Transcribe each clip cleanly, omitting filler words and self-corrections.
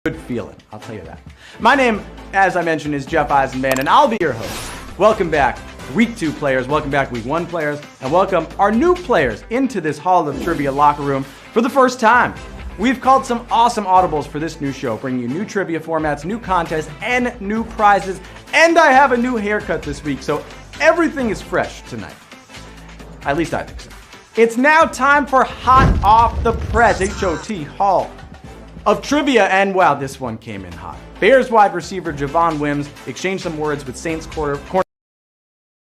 good feeling, I'll tell you that. My name, as I mentioned, is Jeff Eisenman, and I'll be your host. Welcome back, Week 2 players. Welcome back, Week 1 players. And welcome our new players into this Hall of Trivia locker room for the first time. We've called some awesome audibles for this new show, bringing you new trivia formats, new contests, and new prizes. And I have a new haircut this week, so everything is fresh tonight. At least I think so. It's now time for Hot Off the Press, HOT Hall of Trivia, and wow, this one came in hot. Bears wide receiver Javon Wims exchanged some words with Saints corner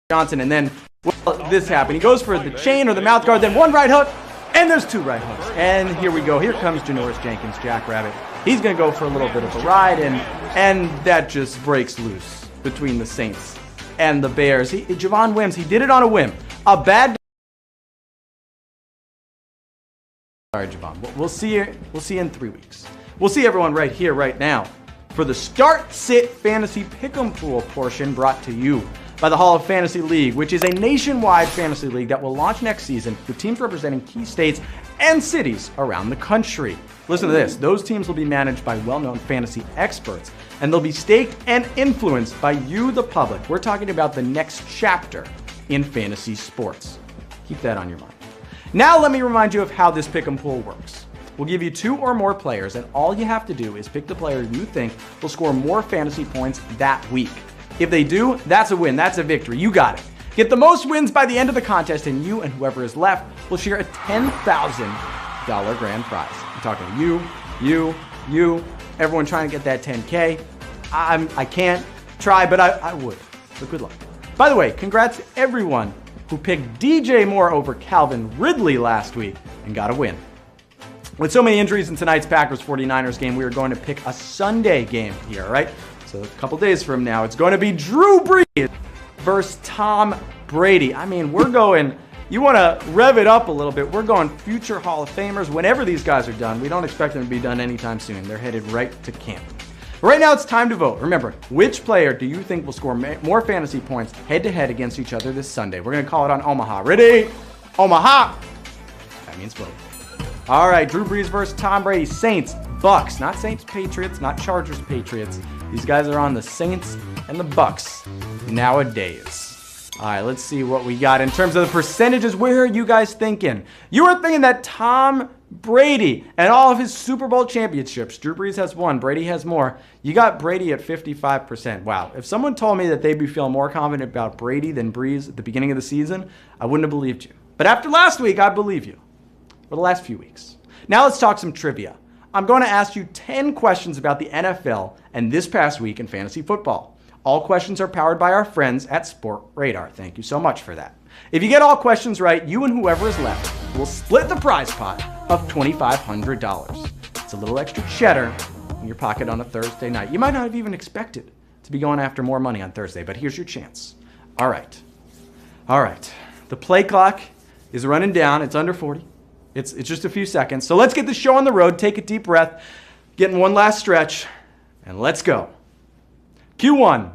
Johnson, and then, well, this happened. He goes for the chain or the mouth guard, then one right hook, and there's two right hooks. And here we go. Here comes Janoris Jenkins, Jackrabbit. He's going to go for a little bit of a ride, and that just breaks loose between the Saints and the Bears. Javon Wims, he did it on a whim. A bad... Sorry, Javon. We'll see you in 3 weeks. We'll see everyone right here, right now, for the Start Sit Fantasy Pick'em Pool portion brought to you by the Hall of Fantasy League, which is a nationwide fantasy league that will launch next season with teams representing key states and cities around the country. Listen to this. Those teams will be managed by well-known fantasy experts, and they'll be staked and influenced by you, the public. We're talking about the next chapter in fantasy sports. Keep that on your mind. Now let me remind you of how this pick'em pool works. We'll give you 2 or more players, and all you have to do is pick the player you think will score more fantasy points that week. If they do, that's a win. That's a victory. You got it. Get the most wins by the end of the contest, and you and whoever is left will share a $10,000 grand prize. I'm talking to you, everyone trying to get that 10K. I can't try, but I would. But good luck. By the way, congrats to everyone who picked DJ Moore over Calvin Ridley last week and got a win. With so many injuries in tonight's Packers-49ers game, we are going to pick a Sunday game here, right? So a couple days from now, it's going to be Drew Brees versus Tom Brady. I mean, we're going, you want to rev it up a little bit. We're going future Hall of Famers whenever these guys are done. We don't expect them to be done anytime soon. They're headed right to camp. But right now, it's time to vote. Remember, which player do you think will score more fantasy points head-to-head against each other this Sunday? We're going to call it on Omaha. Ready? Omaha. That means vote. All right, Drew Brees versus Tom Brady. Saints, Bucks. Not Saints, Patriots, not Chargers, Patriots. These guys are on the Saints and the Bucks nowadays. All right, let's see what we got in terms of the percentages. Where are you guys thinking? You were thinking that Tom Brady and all of his Super Bowl championships, Drew Brees has 1, Brady has more. You got Brady at 55%. Wow. If someone told me that they'd be feeling more confident about Brady than Brees at the beginning of the season, I wouldn't have believed you. But after last week, I believe you. For the last few weeks. Now let's talk some trivia. I'm going to ask you 10 questions about the NFL and this past week in fantasy football. All questions are powered by our friends at Sport Radar. Thank you so much for that. If you get all questions right, you and whoever is left will split the prize pot of $2,500. It's a little extra cheddar in your pocket on a Thursday night. You might not have even expected to be going after more money on Thursday, but here's your chance. All right. The play clock is running down. It's under 40. It's just a few seconds. So let's get the show on the road. Take a deep breath, get in one last stretch, and let's go. Q1.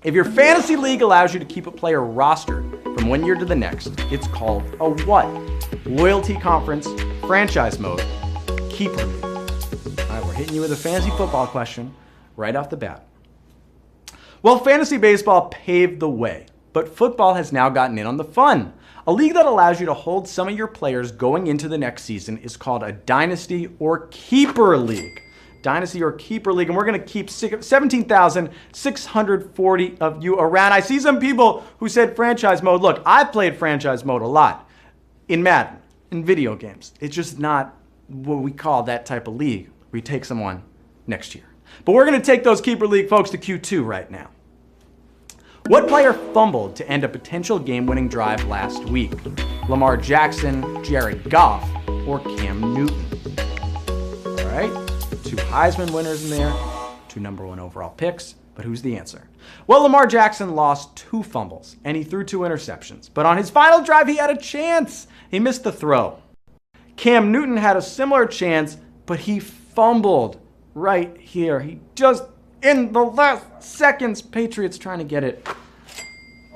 If your fantasy league allows you to keep a player rostered from one year to the next, it's called a what? Loyalty conference, franchise mode, keeper league. All right, we're hitting you with a fantasy football question right off the bat. Well, fantasy baseball paved the way, but football has now gotten in on the fun. A league that allows you to hold some of your players going into the next season is called a dynasty or keeper league. Dynasty or keeper league, and we're going to keep 17,640 of you around. I see some people who said franchise mode. Look, I've played franchise mode a lot in Madden, in video games. It's just not what we call that type of league. We take someone next year. But we're going to take those keeper league folks to Q2 right now. What player fumbled to end a potential game-winning drive last week? Lamar Jackson, Jared Goff, or Cam Newton? All right, 2 Heisman winners in there, 2 #1 overall picks, but who's the answer? Well, Lamar Jackson lost 2 fumbles, and he threw 2 interceptions. But on his final drive, he had a chance. He missed the throw. Cam Newton had a similar chance, but he fumbled right here. He just, in the last seconds, Patriots trying to get it.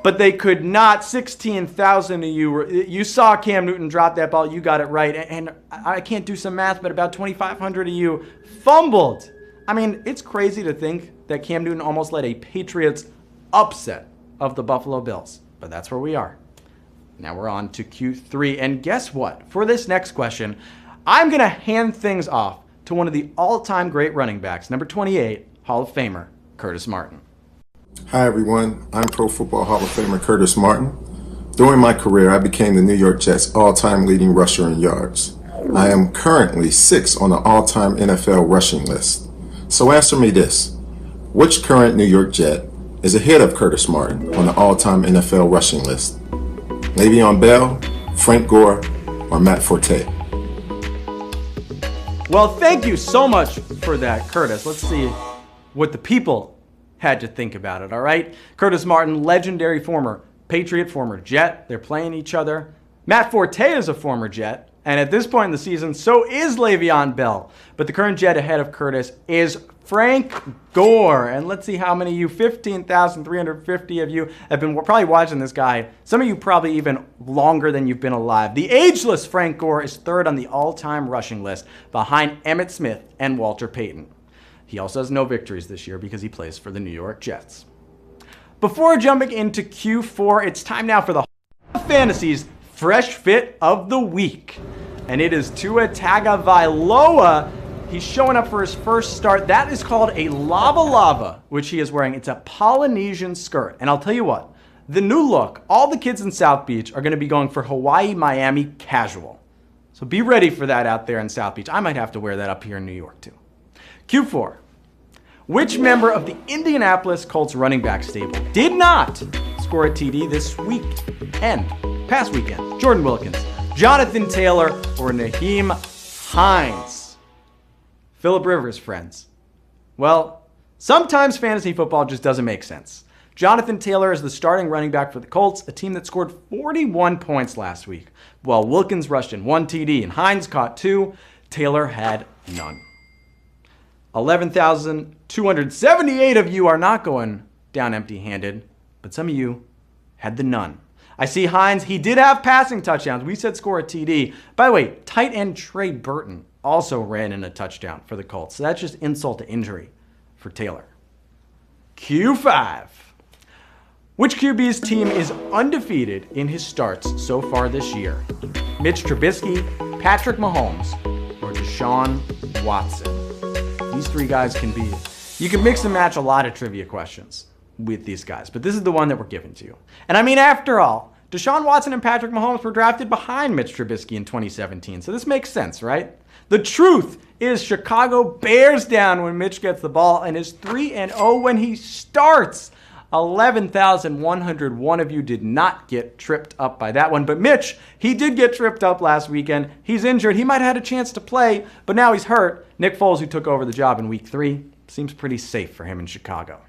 But they could not. 16,000 of you saw Cam Newton drop that ball. You got it right. And I can't do some math, but about 2,500 of you fumbled I mean, it's crazy to think that Cam Newton almost led a Patriots upset of the Buffalo Bills, but that's where we are. Now we're on to Q3, and guess what? For this next question, I'm going to hand things off to one of the all-time great running backs, number 28, Hall of Famer, Curtis Martin. Hi everyone, I'm Pro Football Hall of Famer Curtis Martin. During my career, I became the New York Jets' all-time leading rusher in yards. I am currently 6th on the all-time NFL rushing list. So answer me this: which current New York Jet is ahead of Curtis Martin on the all-time NFL rushing list? Le'Veon Bell, Frank Gore, or Matt Forte? Well, thank you so much for that, Curtis. Let's see what the people had to think about it, all right? Curtis Martin, legendary former Patriot, former Jet. They're playing each other. Matt Forte is a former Jet, and at this point in the season, so is Le'Veon Bell. But the current Jet ahead of Curtis is Frank Gore. And let's see how many of you, 15,350 of you, have been probably watching this guy. Some of you probably even longer than you've been alive. The ageless Frank Gore is 3rd on the all-time rushing list behind Emmitt Smith and Walter Payton. He also has no victories this year because he plays for the New York Jets. Before jumping into Q4, it's time now for the Fantasy's Fresh Fit of the Week. And it is Tua Tagovailoa. He's showing up for his first start. That is called a Lava Lava, which he is wearing. It's a Polynesian skirt. And I'll tell you what, the new look, all the kids in South Beach are going to be going for Hawaii, Miami casual. So be ready for that out there in South Beach. I might have to wear that up here in New York too. Q4. Which member of the Indianapolis Colts running back stable did not score a TD this week and past weekend? Jordan Wilkins, Jonathan Taylor, or Nyheim Hines? Phillip Rivers, friends. Well, sometimes fantasy football just doesn't make sense. Jonathan Taylor is the starting running back for the Colts, a team that scored 41 points last week. While Wilkins rushed in 1 TD and Hines caught 2, Taylor had none. 11,278 of you are not going down empty-handed, but some of you had the none. I see Hines, he did have passing touchdowns. We said score a TD. By the way, tight end Trey Burton also ran in a touchdown for the Colts. So that's just insult to injury for Taylor. Q5. Which QB's team is undefeated in his starts so far this year? Mitch Trubisky, Patrick Mahomes, or Deshaun Watson? These 3 guys can be, you can mix and match a lot of trivia questions with these guys, but this is the one that we're giving to you. And I mean, after all, Deshaun Watson and Patrick Mahomes were drafted behind Mitch Trubisky in 2017, so this makes sense, right? The truth is Chicago bears down when Mitch gets the ball and is 3-0 when he starts. 11,101 of you did not get tripped up by that one. But Mitch, he did get tripped up last weekend. He's injured. He might have had a chance to play, but now he's hurt. Nick Foles, who took over the job in week 3, seems pretty safe for him in Chicago.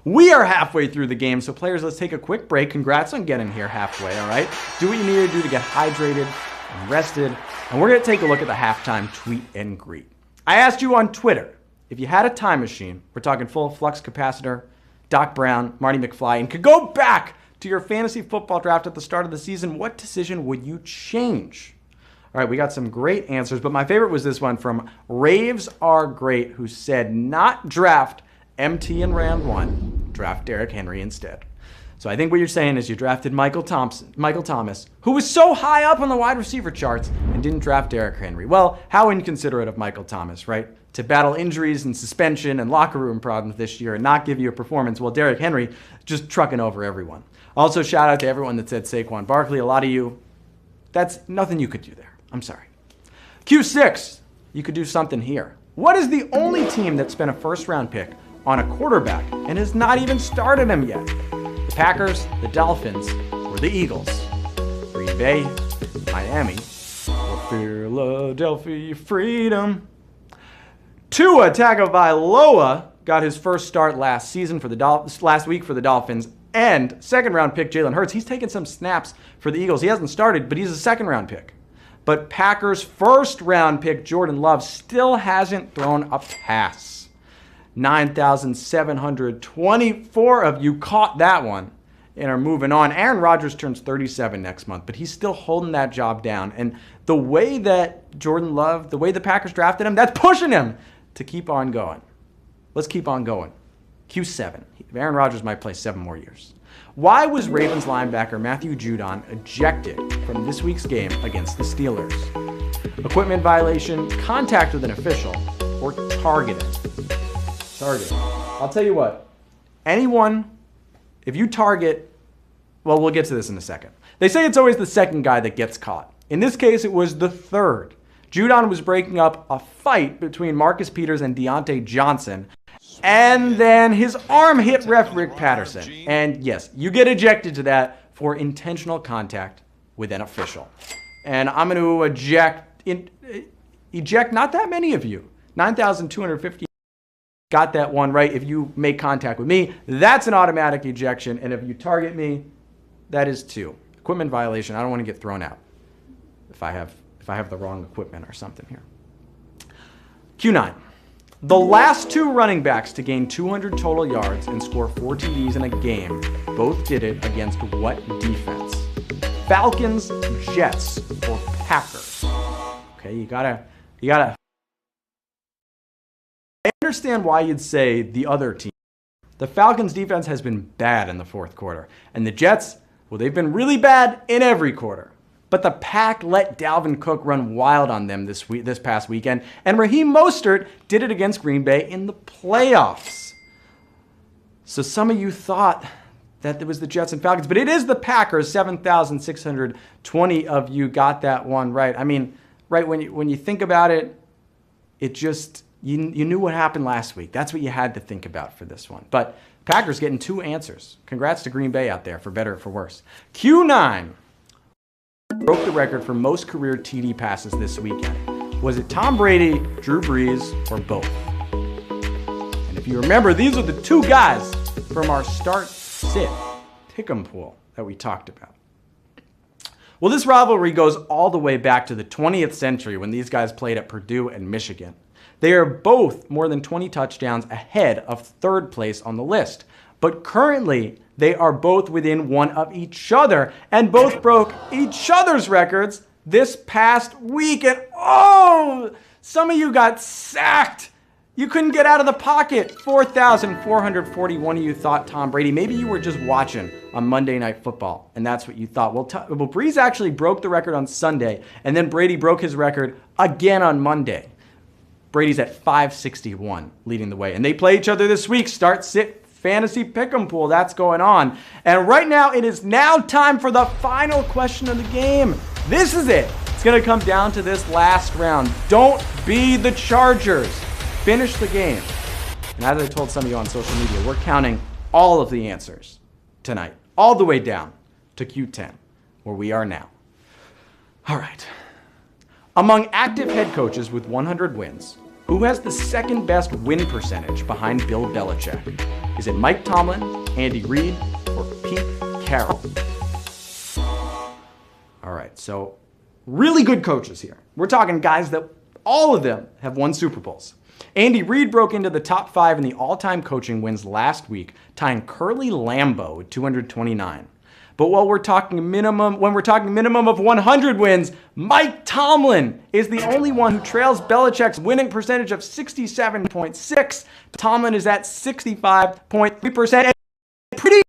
We are halfway through the game, so players, let's take a quick break. Congrats on getting here halfway, all right? Do what you need to do to get hydrated and rested. And we're going to take a look at the halftime tweet and greet. I asked you on Twitter, if you had a time machine, we're talking full flux capacitor, Doc Brown, Marty McFly, and could go back to your fantasy football draft at the start of the season, what decision would you change? All right, we got some great answers, but my favorite was this one from Raves Are Great, who said not draft MT in round 1, draft Derrick Henry instead. So I think what you're saying is you drafted Michael Thomas, who was so high up on the wide receiver charts, and didn't draft Derrick Henry. Well, how inconsiderate of Michael Thomas, right? To battle injuries and suspension and locker room problems this year and not give you a performance, while Derrick Henry just trucking over everyone. Also, shout out to everyone that said Saquon Barkley. A lot of you, that's nothing you could do there. I'm sorry. Q6, you could do something here. What is the only team that spent a first-round pick on a quarterback and has not even started him yet? The Packers, the Dolphins, or the Eagles? Green Bay, Miami, or Philadelphia Freedom? Tua Tagovailoa got his first start last season for the last week for the Dolphins, and second-round pick Jalen Hurts. He's taken some snaps for the Eagles. He hasn't started, but he's a second-round pick. But Packers' first-round pick Jordan Love still hasn't thrown a pass. 9,724 of you caught that one and are moving on. Aaron Rodgers turns 37 next month, but he's still holding that job down. And the way that Jordan Love, the way the Packers drafted him, that's pushing him to keep on going. Let's keep on going. Q7. Aaron Rodgers might play 7 more years. Why was Ravens linebacker Matthew Judon ejected from this week's game against the Steelers? Equipment violation, contact with an official, or targeting? Targeting. I'll tell you what. Anyone, if you target, well, we'll get to this in a second. They say it's always the second guy that gets caught. In this case, it was the third. Judon was breaking up a fight between Marcus Peters and Deontay Johnson, and then his arm hit ref Rick Patterson. And yes, you get ejected to that for intentional contact with an official. And I'm going to eject not that many of you. 9,250 got that one right. If you make contact with me, that's an automatic ejection. And if you target me, that is 2. Equipment violation. I don't want to get thrown out if I have the wrong equipment or something here. Q9. The last 2 running backs to gain 200 total yards and score 4 TDs in a game both did it against what defense? Falcons, Jets, or Packers? Okay, you gotta. I understand why you'd say the other team. The Falcons defense has been bad in the 4th quarter, and the Jets, well, they've been really bad in every quarter. But the Pack let Dalvin Cook run wild on them this past weekend, and Raheem Mostert did it against Green Bay in the playoffs. So some of you thought that it was the Jets and Falcons, but it is the Packers. 7,620 of you got that one right. I mean, right when you think about it, it just you knew what happened last week. That's what you had to think about for this one. But Packers getting 2 answers. Congrats to Green Bay out there, for better or for worse. Q9. Broke the record for most career TD passes this weekend. Was it Tom Brady, Drew Brees, or both? And if you remember, these are the 2 guys from our start-sit pick'em pool that we talked about. Well, this rivalry goes all the way back to the 20th century when these guys played at Purdue and Michigan. They are both more than 20 touchdowns ahead of 3rd place on the list. But currently, they are both within 1 of each other, and both broke each other's records this past week. And oh, some of you got sacked. You couldn't get out of the pocket. 4,441 of you thought Tom Brady. Maybe you were just watching on Monday Night Football, and that's what you thought. Well, Brees actually broke the record on Sunday, and then Brady broke his record again on Monday. Brady's at 561, leading the way. And they play each other this week. Start-sit fantasy pick'em pool. That's going on. And right now, it is now time for the final question of the game. This is it. It's going to come down to this last round. Don't be the Chargers. Finish the game. And as I told some of you on social media, we're counting all of the answers tonight, all the way down to Q10, where we are now. All right. Among active head coaches with 100 wins, who has the 2nd best win percentage behind Bill Belichick? Is it Mike Tomlin, Andy Reid, or Pete Carroll? All right, so really good coaches here. We're talking guys that all of them have won Super Bowls. Andy Reid broke into the top 5 in the all-time coaching wins last week, tying Curly Lambeau with 229. But when we're talking minimum of 100 wins, Mike Tomlin is the only one who trails Belichick's winning percentage of 67.6. Tomlin is at 65.3%. Pretty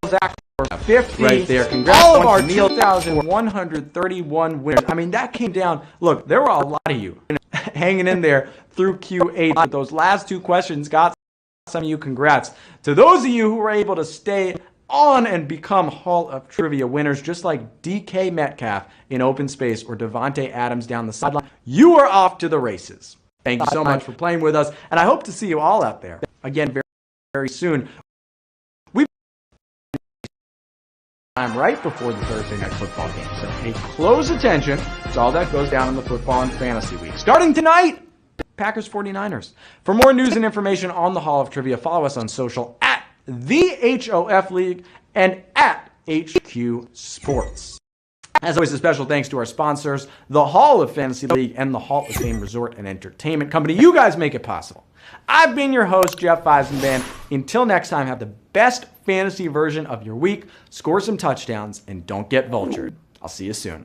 Zach 50 right there. Congrats. All of our 2,131 winners. I mean, that came down. Look, there were a lot of you hanging in there through Q8. But those last 2 questions got some of you. Congrats to those of you who were able to stay on and become Hall of Trivia winners, just like DK Metcalf in open space or Devontae Adams down the sideline. You are off to the races. Thank you so much for playing with us, and I hope to see you all out there again very, very soon. We've time right before the Thursday night football game, so pay close attention to all that goes down in the football and fantasy week. Starting tonight, Packers 49ers. For more news and information on the Hall of Trivia, follow us on social at the HOF League and at HQ Sports. As always, a special thanks to our sponsors, the Hall of Fantasy League and the Hall of Fame Resort and Entertainment Company. You guys make it possible. I've been your host, Jeff Eisenband. Until next time, have the best fantasy version of your week, score some touchdowns, and don't get vultured. I'll see you soon.